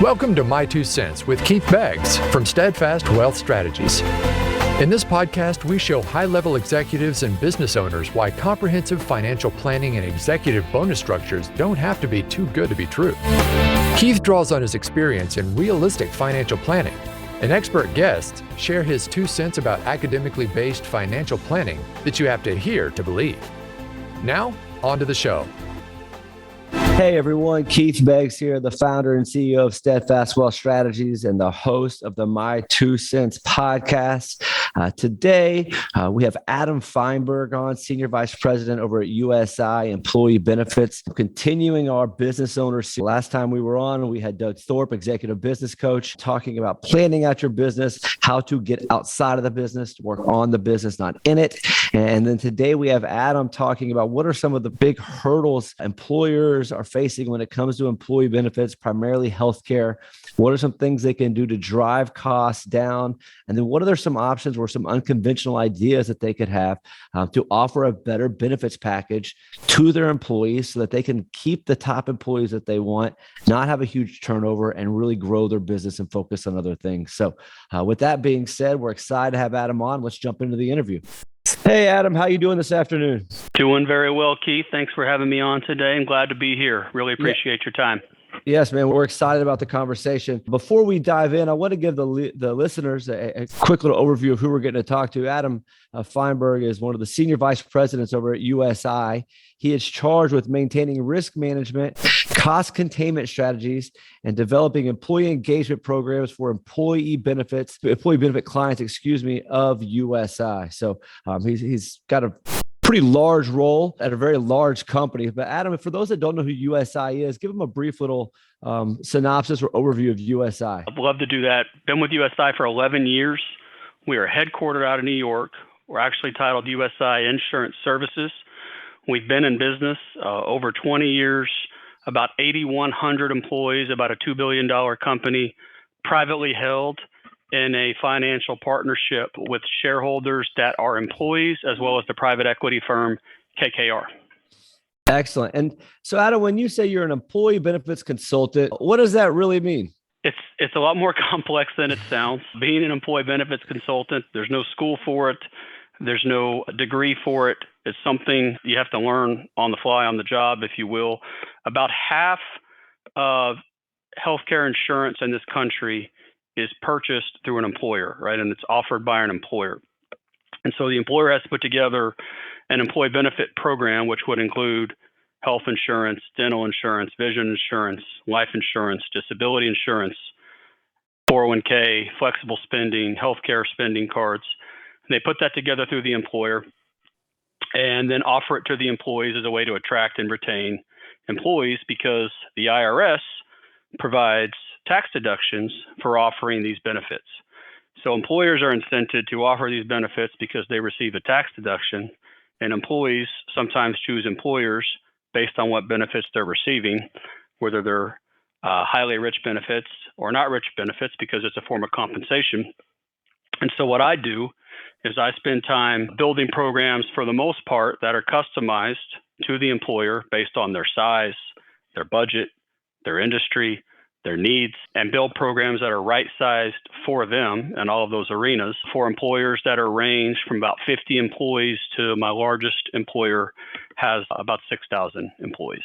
Welcome to My Two Cents with Keith Beggs from Steadfast Wealth Strategies. In this podcast, we show high-level executives and business owners why comprehensive financial planning and executive bonus structures don't have to be too good to be true. Keith draws on his experience in realistic financial planning, and expert guests share his 2 cents about academically based financial planning that you have to hear to believe. Now, on to the show. Hey everyone, Keith Beggs here, the founder and CEO of Steadfast Wealth Strategies and the host of the My Two Cents podcast. Today, we have Adam Fineberg on, Senior Vice President over at USI Employee Benefits, continuing our business owners. Last time we were on, we had Doug Thorpe, Executive Business Coach, talking about planning out your business, how to get outside of the business, work on the business, not in it. And then today we have Adam talking about what are some of the big hurdles employers are facing when it comes to employee benefits, primarily healthcare. What are some things they can do to drive costs down? And then what are there some options or some unconventional ideas that they could have to offer a better benefits package to their employees so that they can keep the top employees that they want, not have a huge turnover, and really grow their business and focus on other things. So with that being said, we're excited to have Adam on. Let's jump into the interview. Hey, Adam, how you doing this afternoon? Doing very well, Keith. Thanks for having me on today. I'm glad to be here. Really appreciate your time. Yes, man. We're excited about the conversation. Before we dive in, I want to give the listeners a quick little overview of who we're getting to talk to. Adam Fineberg is one of the senior vice presidents over at USI. He is charged with maintaining risk management, cost containment strategies, and developing employee engagement programs for employee benefit clients, of USI. So he's got a pretty large role at a very large company. But Adam, for those that don't know who USI is, give them a brief little synopsis or overview of USI. I'd love to do that. Been with USI for 11 years. We are headquartered out of New York. We're actually titled USI Insurance Services. We've been in business over 20 years, about 8,100 employees, about a $2 billion company, privately held in a financial partnership with shareholders that are employees, as well as the private equity firm KKR. Excellent. And so, Adam, when you say you're an employee benefits consultant, what does that really mean? It's a lot more complex than it sounds. Being an employee benefits consultant, there's no school for it. There's no degree for it. It's something you have to learn on the fly, on the job, if you will. About half of healthcare insurance in this country is purchased through an employer, right? And it's offered by an employer. And so the employer has to put together an employee benefit program, which would include health insurance, dental insurance, vision insurance, life insurance, disability insurance, 401k, flexible spending, healthcare spending cards. And they put that together through the employer and then offer it to the employees as a way to attract and retain employees, because the IRS provides tax deductions for offering these benefits. So employers are incented to offer these benefits because they receive a tax deduction, and employees sometimes choose employers based on what benefits they're receiving, whether they're highly rich benefits or not rich benefits, because it's a form of compensation. And so what I do is I spend time building programs, for the most part, that are customized to the employer based on their size, their budget, their industry, their needs, and build programs that are right-sized for them in all of those arenas. For employers that are ranged from about 50 employees to my largest employer has about 6,000 employees.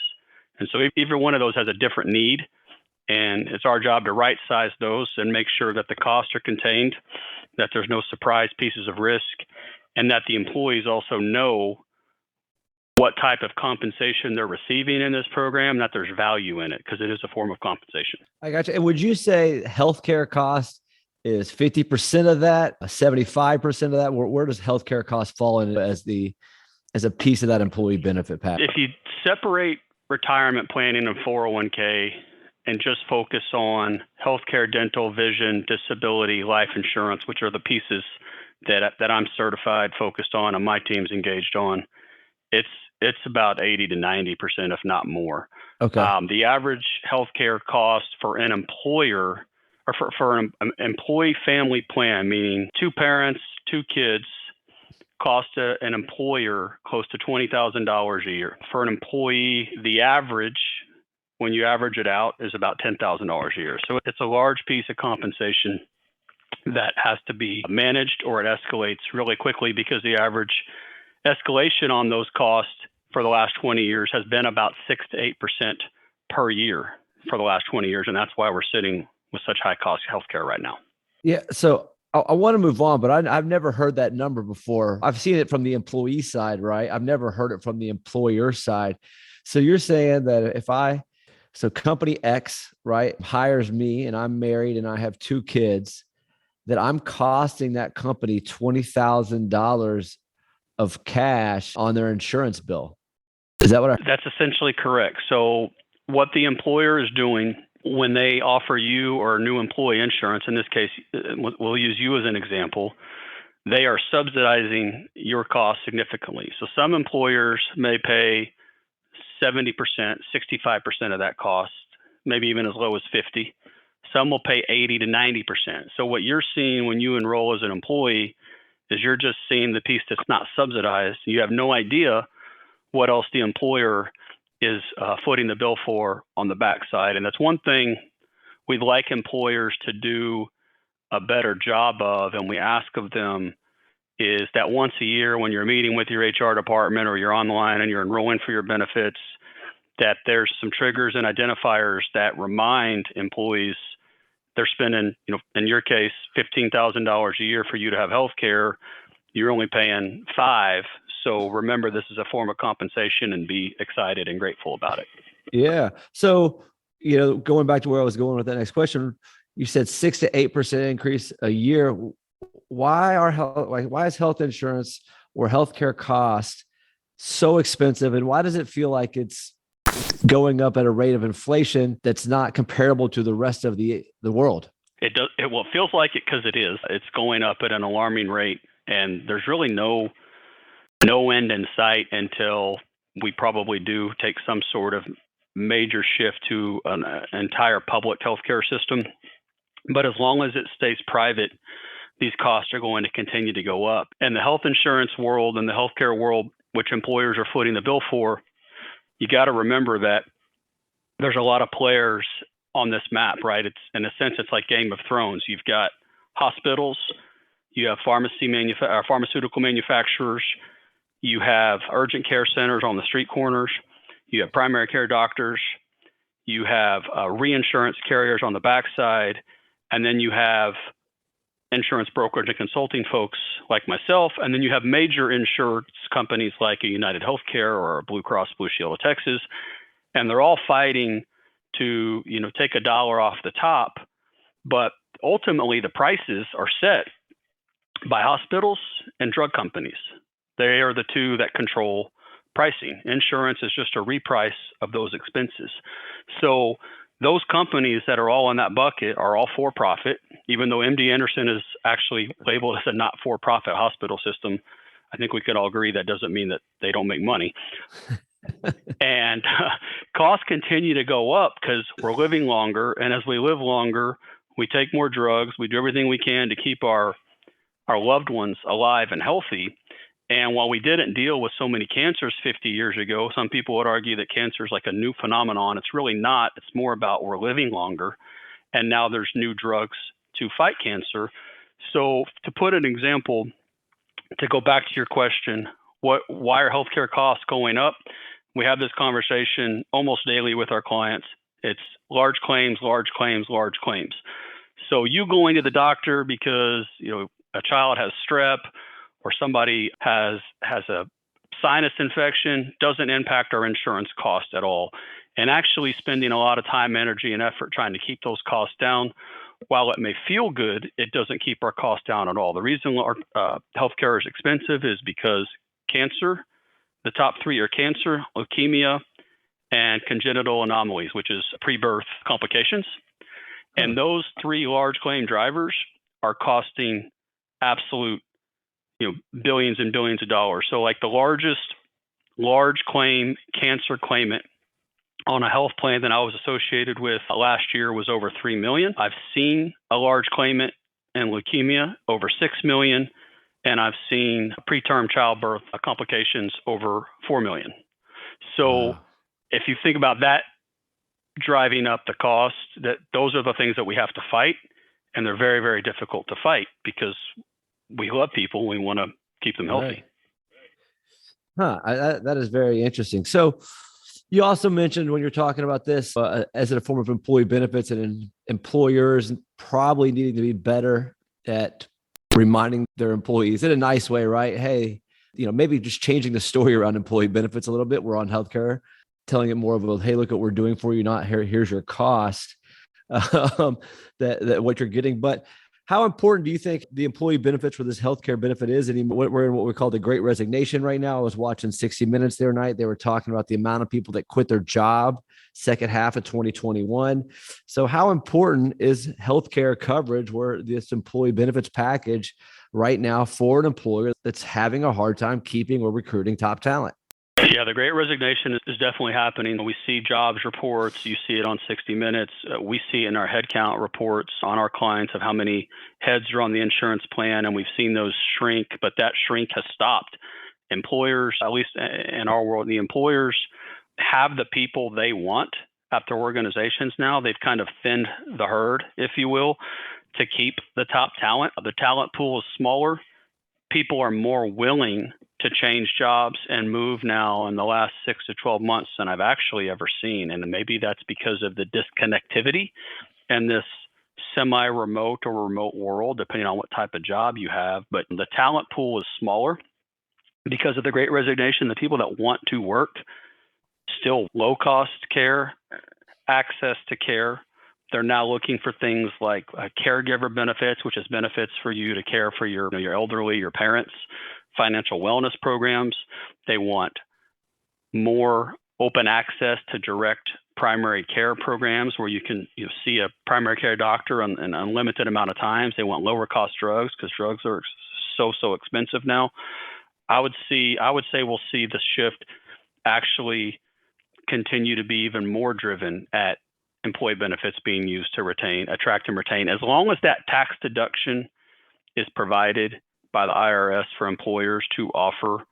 And so every one of those has a different need, and it's our job to right-size those and make sure that the costs are contained, that there's no surprise pieces of risk, and that the employees also know what type of compensation they're receiving in this program, that there's value in it, because it is a form of compensation. I got you. And would you say healthcare cost is 50% of that, 75% of that? Where does healthcare cost fall in as a piece of that employee benefit package? If you separate retirement planning and 401k and just focus on healthcare, dental, vision, disability, life insurance, which are the pieces that I'm certified, focused on, and my team's engaged on, it's about 80 to 90%, if not more. Okay. The average healthcare cost for an employer, or for an employee family plan, meaning 2 parents, 2 kids, cost an employer close to $20,000 a year. For an employee, the average when you average it out, is about $10,000 a year. So it's a large piece of compensation that has to be managed, or it escalates really quickly, because the average escalation on those costs for the last 20 years has been about 6 to 8% per year for the last 20 years. And that's why we're sitting with such high cost healthcare right now. Yeah. So I want to move on, but I've never heard that number before. I've seen it from the employee side, right? I've never heard it from the employer side. So you're saying that so company X, right, hires me and I'm married and I have 2 kids, that I'm costing that company $20,000 of cash on their insurance bill. Is that what That's essentially correct. So what the employer is doing when they offer you or new employee insurance, in this case, we'll use you as an example, they are subsidizing your cost significantly. So some employers may pay 70%, 65% of that cost, maybe even as low as 50%. Some will pay 80 to 90%. So what you're seeing when you enroll as an employee is you're just seeing the piece that's not subsidized. You have no idea what else the employer is footing the bill for on the backside. And that's one thing we'd like employers to do a better job of, and we ask of them, is that once a year when you're meeting with your HR department or you're online and you're enrolling for your benefits, that there's some triggers and identifiers that remind employees they're spending, in your case, $15,000 a year for you to have health care. You're only paying $5,000. So remember, this is a form of compensation, and be excited and grateful about it. Yeah. So, going back to where I was going with that next question, you said 6 to 8% increase a year. Why is health insurance or healthcare cost so expensive? And why does it feel like it's going up at a rate of inflation that's not comparable to the rest of the world? It does. Well, it feels like it because it is. It's going up at an alarming rate, and there's really no end in sight until we probably do take some sort of major shift to an entire public healthcare system. But as long as it stays private, these costs are going to continue to go up. And the health insurance world and the healthcare world, which employers are footing the bill for, you got to remember that there's a lot of players on this map, right? It's, in a sense, it's like Game of Thrones. You've got hospitals, you have pharmaceutical manufacturers, you have urgent care centers on the street corners, you have primary care doctors, you have reinsurance carriers on the backside, and then you have insurance brokerage and consulting folks like myself, and then you have major insurance companies like a United Healthcare or a Blue Cross Blue Shield of Texas, and they're all fighting to take a dollar off the top, but ultimately the prices are set by hospitals and drug companies. They are the two that control pricing. Insurance is just a reprice of those expenses. So those companies that are all in that bucket are all for profit, even though MD Anderson is actually labeled as a not for profit hospital system. I think we could all agree that doesn't mean that they don't make money. And costs continue to go up because we're living longer. And as we live longer, we take more drugs. We do everything we can to keep our loved ones alive and healthy. And while we didn't deal with so many cancers 50 years ago, some people would argue that cancer is like a new phenomenon. It's really not. It's more about we're living longer. And now there's new drugs to fight cancer. So to put an example, to go back to your question, why are healthcare costs going up? We have this conversation almost daily with our clients. It's large claims, large claims, large claims. So you going to the doctor because a child has strep or somebody has a sinus infection doesn't impact our insurance cost at all. And actually spending a lot of time, energy, and effort trying to keep those costs down, while it may feel good, it doesn't keep our costs down at all. The reason healthcare is expensive is because cancer, the top three are cancer, leukemia, and congenital anomalies, which is pre-birth complications. And those three large claim drivers are costing absolute billions and billions of dollars. So like the largest large claim cancer claimant on a health plan that I was associated with last year was over $3 million. I've seen a large claimant in leukemia over $6 million, and I've seen preterm childbirth complications over $4 million. So if you think about that driving up the cost. Those are the things that we have to fight, and they're very, very difficult to fight because we love people. We want to keep them healthy. Right. That is very interesting. So you also mentioned when you're talking about this as a form of employee benefits and employers probably needing to be better at reminding their employees in a nice way, right? Hey, maybe just changing the story around employee benefits a little bit. We're on healthcare, telling it more of a, hey, look what we're doing for you, not here's your cost, that what you're getting. But how important do you think the employee benefits for this healthcare benefit is? And we're in what we call the Great Resignation right now. I was watching 60 Minutes the other night. They were talking about the amount of people that quit their job second half of 2021. So how important is healthcare coverage, where this employee benefits package right now for an employer that's having a hard time keeping or recruiting top talent? Yeah, the Great Resignation is definitely happening. We see jobs reports. You see it on 60 Minutes. We see it in our headcount reports on our clients of how many heads are on the insurance plan, and we've seen those shrink, but that shrink has stopped. Employers, at least in our world, the employers have the people they want at their organizations now. They've kind of thinned the herd, if you will, to keep the top talent. The talent pool is smaller. People are more willing to change jobs and move now in the last 6 to 12 months than I've actually ever seen. And maybe that's because of the disconnectivity and this semi-remote or remote world, depending on what type of job you have. But the talent pool is smaller because of the Great Resignation. The people that want to work, still low-cost care, access to care. They're now looking for things like caregiver benefits, which is benefits for you to care for your elderly, your parents, financial wellness programs. They want more open access to direct primary care programs where you can see a primary care doctor in an unlimited amount of times. They want lower cost drugs because drugs are so expensive now. I would say we'll see the shift actually continue to be even more driven at employee benefits being used to attract and retain. As long as that tax deduction is provided by the IRS for employers to offer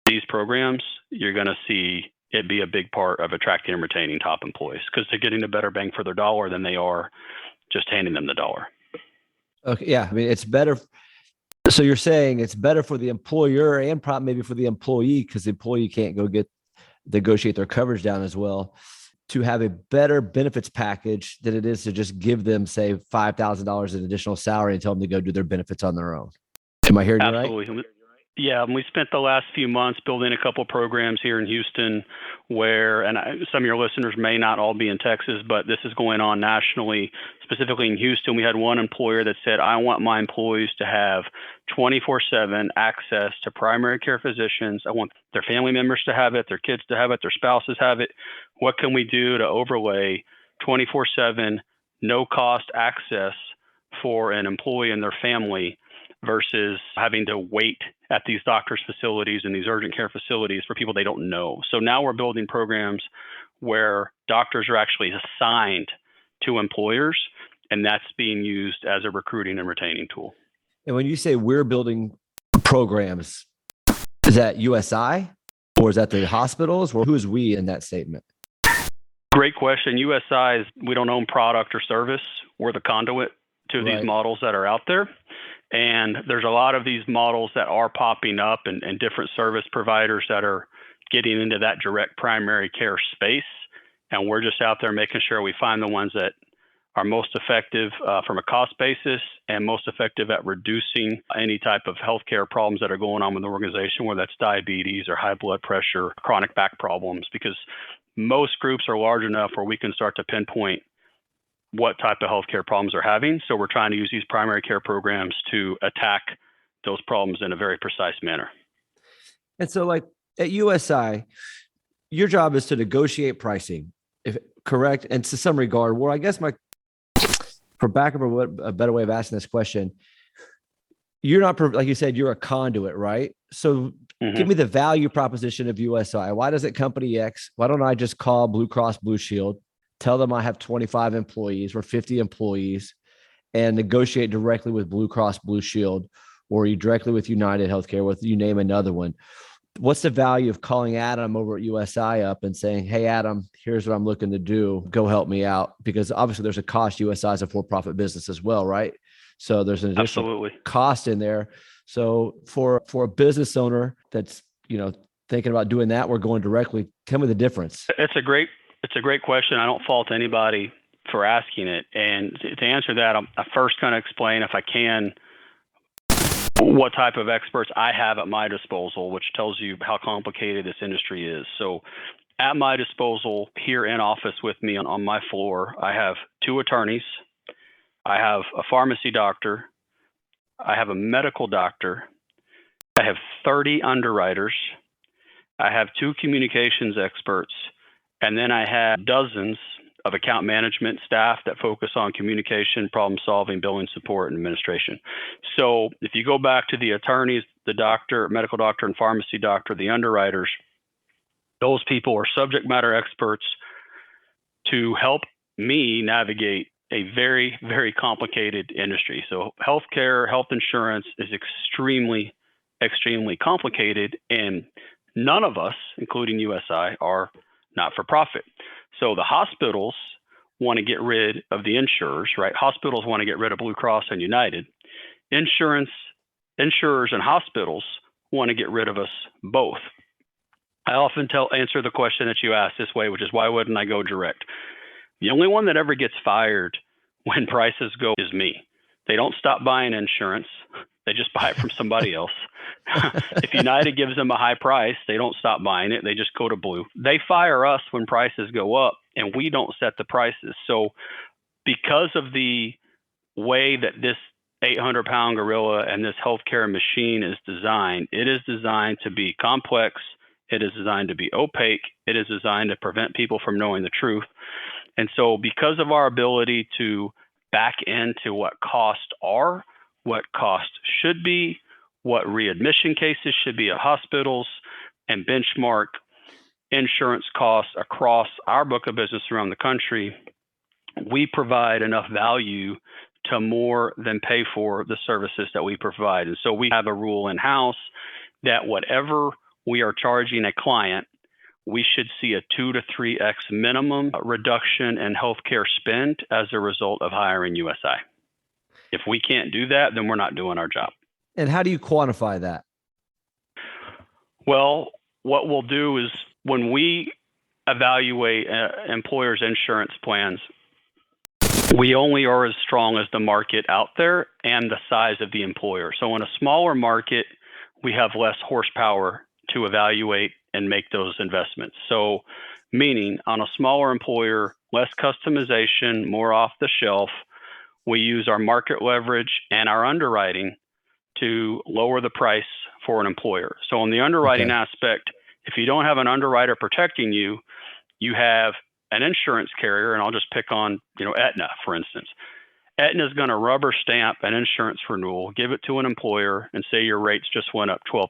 these programs, you're going to see it be a big part of attracting and retaining top employees because they're getting a better bang for their dollar than they are just handing them the dollar. Okay, yeah, I mean, it's better. So you're saying it's better for the employer and probably maybe for the employee because the employee can't negotiate their coverage down as well, to have a better benefits package than it is to just give them, say, $5,000 in additional salary and tell them to go do their benefits on their own. Am I hearing you right? Absolutely. Yeah, and we spent the last few months building a couple of programs here in Houston where, some of your listeners may not all be in Texas, but this is going on nationally. Specifically in Houston, we had one employer that said, I want my employees to have 24/7 access to primary care physicians. I want their family members to have it, their kids to have it, their spouses have it. What can we do to overlay 24/7 no cost access for an employee and their family versus having to wait at these doctors' facilities and these urgent care facilities for people they don't know. So now we're building programs where doctors are actually assigned to employers, and that's being used as a recruiting and retaining tool. And when you say we're building programs, is that USI or is that the hospitals, or who is we in that statement? Great question. USI is, we don't own product or service. We're the conduit to these models that are out there. And there's a lot of these models that are popping up and different service providers that are getting into that direct primary care space. And we're just out there making sure we find the ones that are most effective from a cost basis and most effective at reducing any type of healthcare problems that are going on with the organization, whether that's diabetes or high blood pressure, chronic back problems, because most groups are large enough where we can start to pinpoint what type of healthcare problems they're having. So we're trying to use these primary care programs to attack those problems in a very precise manner. And so like at USI, your job is to negotiate pricing, if correct? And to some regard, well, I guess for back of a better way of asking this question, you're not, like you said, you're a conduit, right? So give me the value proposition of USI. Why does it company X? Why don't I just call Blue Cross Blue Shield, tell them I have 25 employees or 50 employees, and negotiate directly with Blue Cross Blue Shield, or you directly with United Healthcare, with you name another one? what's the value of calling Adam over at USI up and saying, hey, Adam, here's what I'm looking to do. Go help me out. Because obviously there's a cost. USI is a for-profit business as well, right? So there's an additional cost in there. So for a business owner that's, thinking about doing that, we're going directly, tell me the difference. It's a great question. I don't fault anybody for asking it. And to answer that, I first kind of explain, if I can, what type of experts I have at my disposal, which tells you how complicated this industry is. So at my disposal here in office with me on my floor, I have 2 attorneys, I have a pharmacy doctor, I have a medical doctor, I have 30 underwriters, I have 2 communications experts, and then I have dozens of account management staff that focus on communication, problem solving, billing support, and administration. So if you go back to the attorneys, the doctor, medical doctor, and pharmacy doctor, the underwriters, those people are subject matter experts to help me navigate a very, very complicated industry. So healthcare, health insurance is extremely, extremely complicated, and none of us, including USI, are not for profit. So the hospitals want to get rid of the insurers, right? Hospitals want to get rid of Blue Cross and United. Insurers and hospitals want to get rid of us both. I often answer the question that you asked this way, which is, why wouldn't I go direct? The only one that ever gets fired when prices go is me. They don't stop buying insurance. They just buy it from somebody else. If United gives them a high price, they don't stop buying it. They just go to Blue. They fire us when prices go up, and we don't set the prices. So because of the way that this 800-pound gorilla and this healthcare machine is designed, it is designed to be complex. It is designed to be opaque. It is designed to prevent people from knowing the truth. And so because of our ability to back into what costs are, what costs should be, what readmission cases should be at hospitals, and benchmark insurance costs across our book of business around the country, we provide enough value to more than pay for the services that we provide. And so we have a rule in-house that whatever we are charging a client, we should see a 2 to 3x minimum reduction in healthcare spend as a result of hiring USI. If we can't do that, then we're not doing our job. And how do you quantify that? Well, what we'll do is when we evaluate employers' insurance plans, we only are as strong as the market out there and the size of the employer. So in a smaller market, we have less horsepower to evaluate and make those investments. So meaning on a smaller employer, less customization, more off the shelf. We use our market leverage and our underwriting to lower the price for an employer. So on the underwriting aspect, if you don't have an underwriter protecting you, you have an insurance carrier, and I'll just pick on, Aetna, for instance. Aetna is going to rubber stamp an insurance renewal, give it to an employer, and say your rates just went up 12%.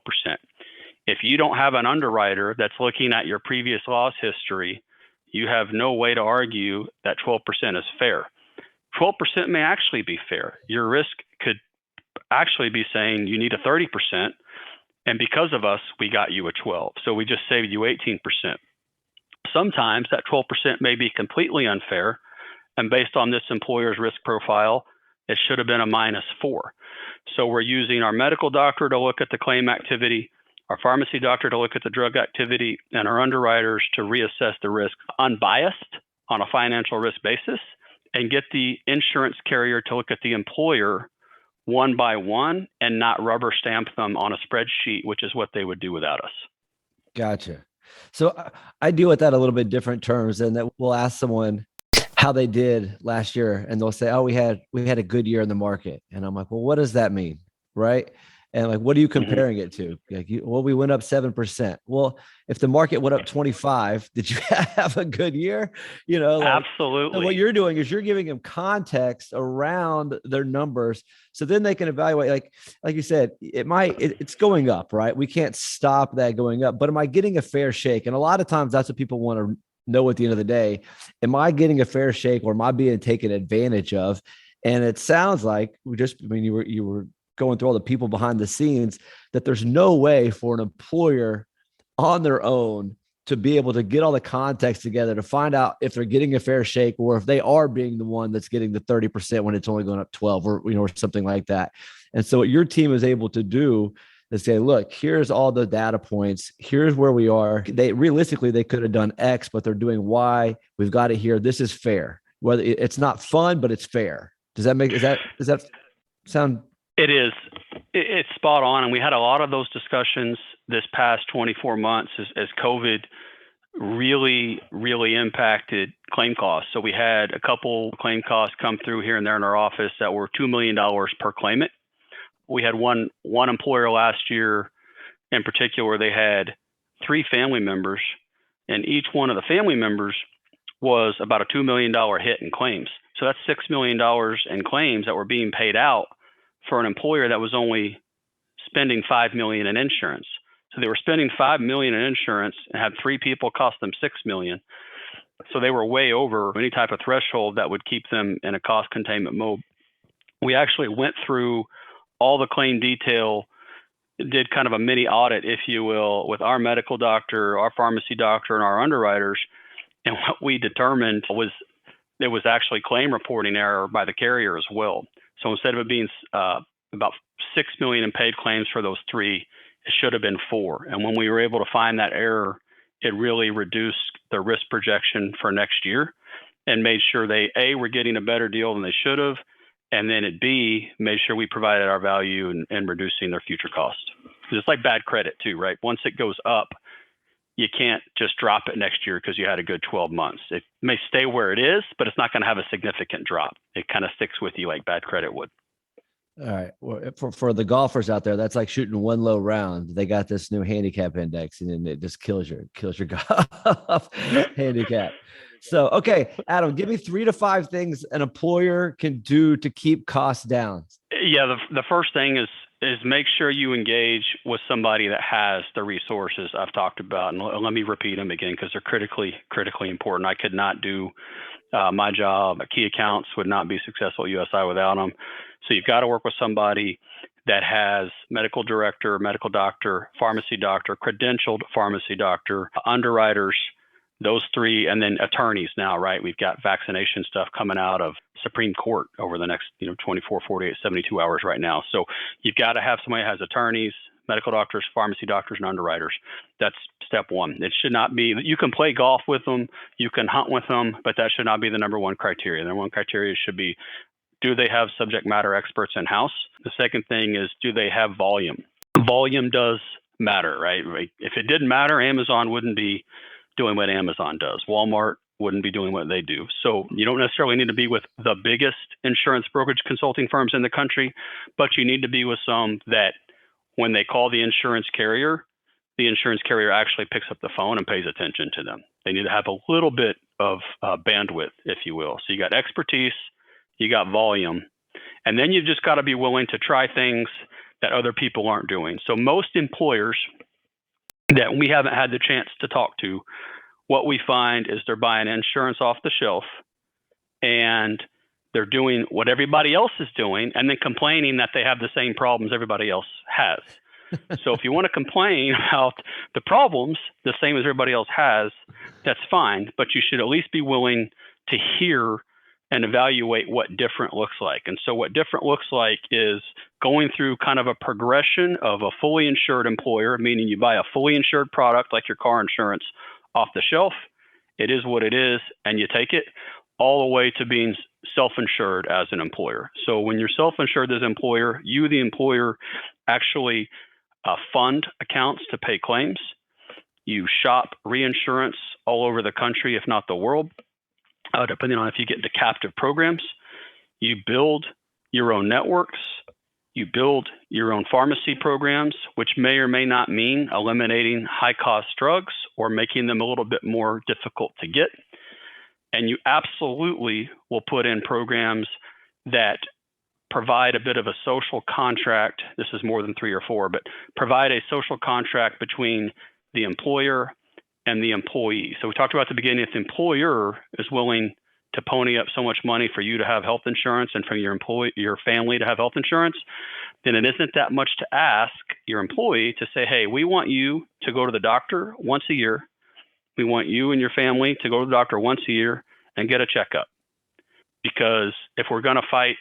If you don't have an underwriter that's looking at your previous loss history, you have no way to argue that 12% is fair. 12% may actually be fair. Your risk could actually be saying you need a 30%, and because of us, we got you a 12. So we just saved you 18%. Sometimes that 12% may be completely unfair, and based on this employer's risk profile, it should have been a -4. So we're using our medical doctor to look at the claim activity, our pharmacy doctor to look at the drug activity, and our underwriters to reassess the risk unbiased on a financial risk basis, and get the insurance carrier to look at the employer one by one and not rubber stamp them on a spreadsheet, which is what they would do without us. Gotcha. So I deal with that a little bit different terms, and that we'll ask someone how they did last year, and they'll say, "Oh, we had a good year in the market." And I'm like, "Well, what does that mean?" Right? And like, what are you comparing it to? Like, well, we went up 7%. Well, if the market went up 25, did you have a good year? Absolutely. So what you're doing is you're giving them context around their numbers, so then they can evaluate. Like you said, it's going up, right? We can't stop that going up, but am I getting a fair shake? And a lot of times that's what people want to know at the end of the day. Am I getting a fair shake, or am I being taken advantage of? And it sounds like you were going through all the people behind the scenes, that there's no way for an employer on their own to be able to get all the context together to find out if they're getting a fair shake or if they are being the one that's getting the 30% when it's only going up 12 or, or something like that. And so what your team is able to do is say, look, here's all the data points. Here's where we are. They realistically, they could have done X, but they're doing Y. We've got it here. This is fair. Whether it's not fun, but it's fair. Does that sound? It is. It's spot on. And we had a lot of those discussions this past 24 months as COVID really, really impacted claim costs. So we had a couple claim costs come through here and there in our office that were $2 million per claimant. We had one employer last year in particular, they had 3 family members, and each one of the family members was about a $2 million hit in claims. So that's $6 million in claims that were being paid out for an employer that was only spending $5 million in insurance. So they were spending $5 million in insurance and had 3 people cost them $6 million. So they were way over any type of threshold that would keep them in a cost containment mode. We actually went through all the claim detail, did kind of a mini audit, if you will, with our medical doctor, our pharmacy doctor, and our underwriters. And what we determined was there was actually claim reporting error by the carrier as well. So instead of it being about $6 million in paid claims for those 3, it should have been 4. And when we were able to find that error, it really reduced the risk projection for next year and made sure they, A, were getting a better deal than they should have, and then at B, made sure we provided our value in reducing their future cost. It's like bad credit too, right? Once it goes up, you can't just drop it next year because you had a good 12 months. It may stay where it is, but it's not going to have a significant drop. It kind of sticks with you like bad credit would. All right. Well, for the golfers out there, that's like shooting one low round. They got this new handicap index, and then it just kills your golf handicap. So, okay, Adam, give me 3 to 5 things an employer can do to keep costs down. Yeah, the first thing is make sure you engage with somebody that has the resources I've talked about. And let me repeat them again because they're critically important. I could not do my job. Key accounts would not be successful at USI without them. So you've got to work with somebody that has medical director, medical doctor, pharmacy doctor, credentialed pharmacy doctor, underwriters, those 3, and then attorneys now, right? We've got vaccination stuff coming out of Supreme Court over the next 24, 48, 72 hours right now. So you've got to have somebody that has attorneys, medical doctors, pharmacy doctors, and underwriters. That's step one. It should not be, you can play golf with them, you can hunt with them, but that should not be the number one criteria. The number one criteria should be, do they have subject matter experts in-house? The second thing is, do they have volume? Volume does matter, right? If it didn't matter, Amazon wouldn't be doing what Amazon does. Walmart wouldn't be doing what they do. So you don't necessarily need to be with the biggest insurance brokerage consulting firms in the country, but you need to be with some that when they call the insurance carrier actually picks up the phone and pays attention to them. They need to have a little bit of bandwidth, if you will. So you got expertise, you got volume, and then you've just got to be willing to try things that other people aren't doing. So most employers that we haven't had the chance to talk to, what we find is they're buying insurance off the shelf and they're doing what everybody else is doing and then complaining that they have the same problems everybody else has. So if you want to complain about the problems the same as everybody else has, that's fine, but you should at least be willing to hear and evaluate what different looks like. And so what different looks like is going through kind of a progression of a fully insured employer, meaning you buy a fully insured product like your car insurance off the shelf. It is what it is, and you take it all the way to being self-insured as an employer. So when you're self-insured as an employer, you, the employer, actually fund accounts to pay claims. You shop reinsurance all over the country, if not the world, depending on if you get into captive programs. You build your own networks. You build your own pharmacy programs, which may or may not mean eliminating high-cost drugs or making them a little bit more difficult to get. And you absolutely will put in programs that provide a bit of a social contract. This is more than 3 or 4, but provide a social contract between the employer and the employee. So we talked about at the beginning, if the employer is willing to pony up so much money for you to have health insurance and for your family to have health insurance, then it isn't that much to ask your employee to say, hey, we want you to go to the doctor once a year. We want you and your family to go to the doctor once a year and get a checkup. Because if we're going to fight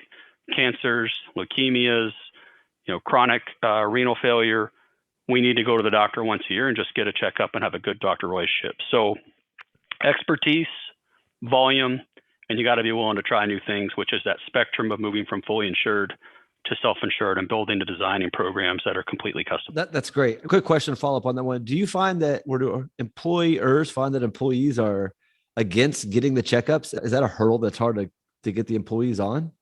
cancers, leukemias, chronic renal failure, we need to go to the doctor once a year and just get a checkup and have a good doctor relationship. So expertise, volume, and you got to be willing to try new things, which is that spectrum of moving from fully insured to self-insured and building to designing programs that are completely custom. That's great. A quick question to follow up on that one. Do you find that employers find that employees are against getting the checkups? Is that a hurdle that's hard to get the employees on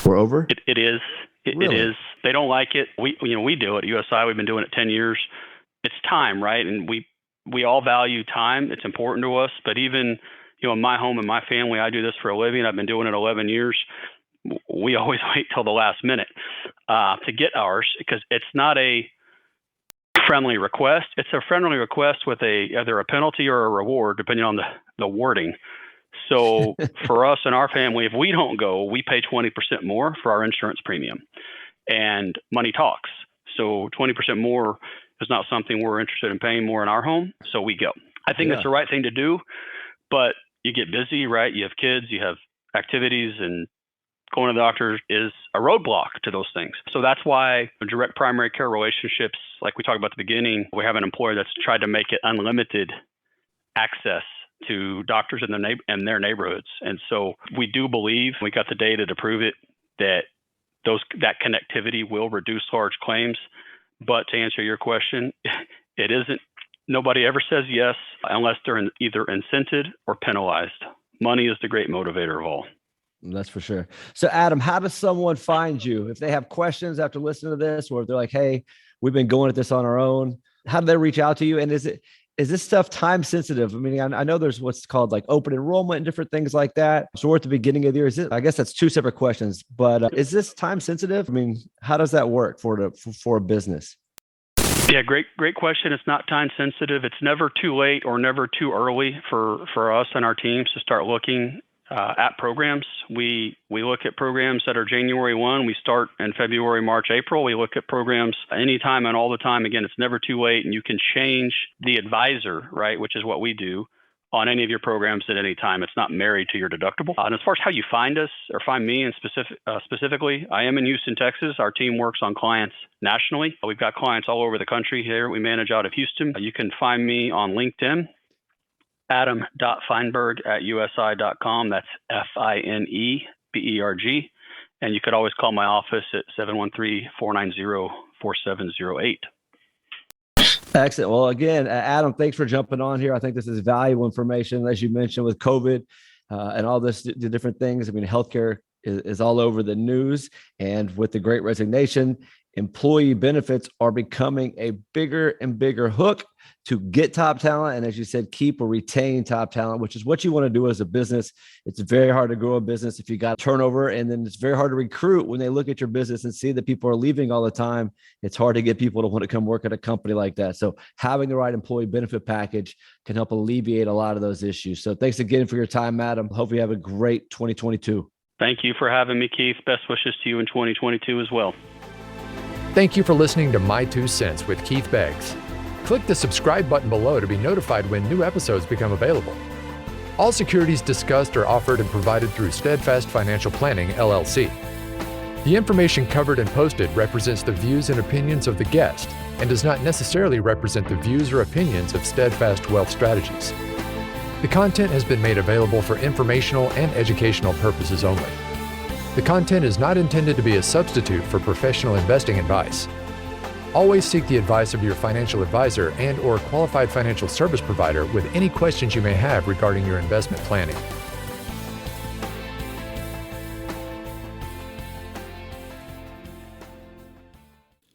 or over? It is. Really? It is. They don't like it. We do it at USI. We've been doing it 10 years. It's time, right? And we all value time. It's important to us. But even, in my home and my family, I do this for a living. I've been doing it 11 years. We always wait till the last minute to get ours because it's not a friendly request. It's a friendly request with either a penalty or a reward, depending on the wording. So for us and our family, if we don't go, we pay 20% more for our insurance premium, and money talks. So 20% more is not something we're interested in paying more in our home. So we go. I think it's the right thing to do, but you get busy, right? You have kids, you have activities, and going to the doctor is a roadblock to those things. So that's why direct primary care relationships, like we talked about at the beginning, we have an employer that's tried to make it unlimited access to doctors in their neighborhoods. And so we do believe, we got the data to prove it, that that connectivity will reduce large claims. But to answer your question, it isn't. Nobody ever says yes unless they're either incented or penalized. Money is the great motivator of all. That's for sure. So Adam, how does someone find you? If they have questions after listening to this, or if they're like, hey, we've been going at this on our own, how do they reach out to you? And is this stuff time sensitive? I mean, I know there's what's called like open enrollment and different things like that. So we're at the beginning of the year. I guess that's two separate questions, but is this time sensitive? I mean, how does that work for a business? Yeah, great question. It's not time sensitive. It's never too late or never too early for us and our teams to start looking at programs. We look at programs that are January 1. We start in February, March, April. We look at programs anytime and all the time. Again, it's never too late, and you can change the advisor, right, which is what we do, on any of your programs at any time. It's not married to your deductible. And as far as how you find us or find me and specifically, I am in Houston, Texas. Our team works on clients nationally. We've got clients all over the country here. We manage out of Houston. You can find me on LinkedIn, adam.fineberg@usi.com. That's FINEBERG. And you could always call my office at 713-490-4708. Excellent. Well, again, Adam, thanks for jumping on here. I think this is valuable information, as you mentioned, with COVID and all the different things. I mean, healthcare is all over the news, and with the Great Resignation, employee benefits are becoming a bigger and bigger hook to get top talent. And as you said, keep or retain top talent, which is what you want to do as a business. It's very hard to grow a business if you got turnover, and then it's very hard to recruit when they look at your business and see that people are leaving all the time. It's hard to get people to want to come work at a company like that. So having the right employee benefit package can help alleviate a lot of those issues. So thanks again for your time, Adam. Hope you have a great 2022. Thank you for having me, Keith. Best wishes to you in 2022 as well. Thank you for listening to My 2 Cents with Keith Beggs. Click the subscribe button below to be notified when new episodes become available. All securities discussed are offered and provided through Steadfast Financial Planning, LLC. The information covered and posted represents the views and opinions of the guest and does not necessarily represent the views or opinions of Steadfast Wealth Strategies. The content has been made available for informational and educational purposes only. The content is not intended to be a substitute for professional investing advice. Always seek the advice of your financial advisor and/or qualified financial service provider with any questions you may have regarding your investment planning.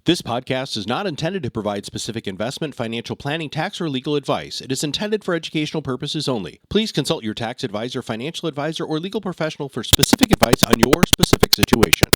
This podcast is not intended to provide specific investment, financial planning, tax, or legal advice. It is intended for educational purposes only. Please consult your tax advisor, financial advisor, or legal professional for specific advice on your specific situation.